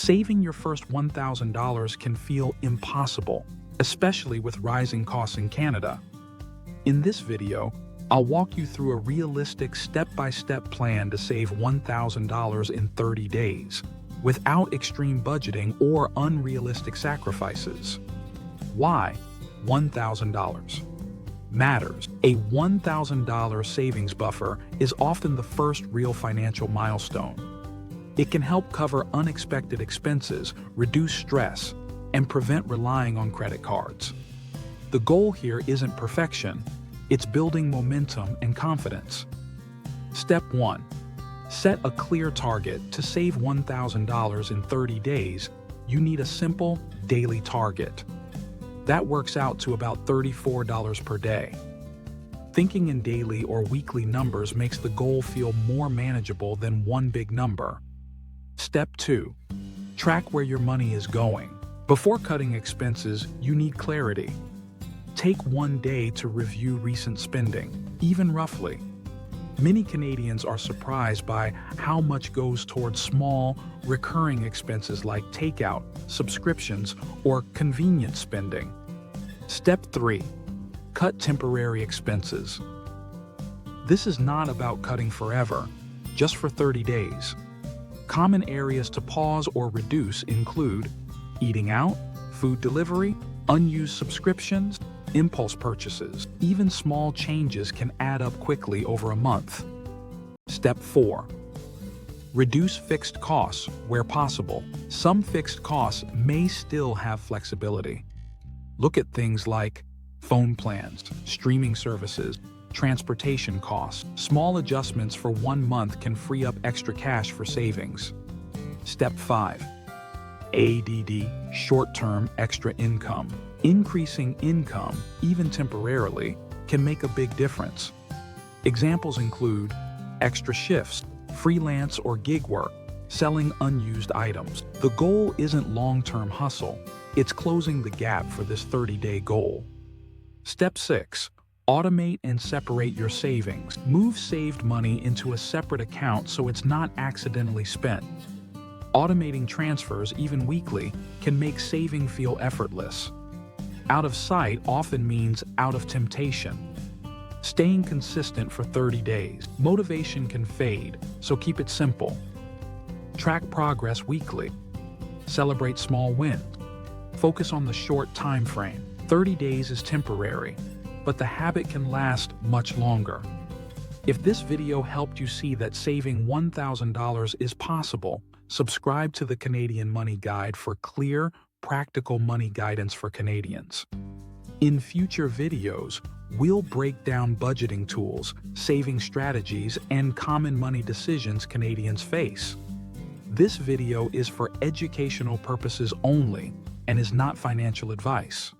Saving your first $1,000 can feel impossible, especially with rising costs in Canada. In this video, I'll walk you through a realistic step-by-step plan to save $1,000 in 30 days, without extreme budgeting or unrealistic sacrifices. Why $1,000 matters? A $1,000 savings buffer is often the first real financial milestone. It can help cover unexpected expenses, reduce stress, and prevent relying on credit cards. The goal here isn't perfection, it's building momentum and confidence. Step 1. Set a clear target. To save $1,000 in 30 days, you need a simple daily target. That works out to about $34 per day. Thinking in daily or weekly numbers makes the goal feel more manageable than one big number. Step 2. Track where your money is going. Before cutting expenses, you need clarity. Take one day to review recent spending, even roughly. Many Canadians are surprised by how much goes towards small, recurring expenses like takeout, subscriptions, or convenience spending. Step 3. Cut temporary expenses. This is not about cutting forever, just for 30 days. Common areas to pause or reduce include eating out, food delivery, unused subscriptions, impulse purchases. Even small changes can add up quickly over a month. Step 4. Reduce fixed costs where possible. Some fixed costs may still have flexibility. Look at things like phone plans, streaming services, transportation costs. Small adjustments for 1 month can free up extra cash for savings. Step 5. ADD, short-term extra income. Increasing income, even temporarily, can make a big difference. Examples include extra shifts, freelance or gig work, selling unused items. The goal isn't long-term hustle, it's closing the gap for this 30-day goal. Step 6. Automate and separate your savings. Move saved money into a separate account so it's not accidentally spent. Automating transfers, even weekly, can make saving feel effortless. Out of sight often means out of temptation. Staying consistent for 30 days. Motivation can fade, so keep it simple. Track progress weekly. Celebrate small wins. Focus on the short time frame. 30 days is temporary, but the habit can last much longer. If this video helped you see that saving $1,000 is possible, subscribe to the Canadian Money Guide for clear, practical money guidance for Canadians. In future videos, we'll break down budgeting tools, saving strategies, and common money decisions Canadians face. This video is for educational purposes only and is not financial advice.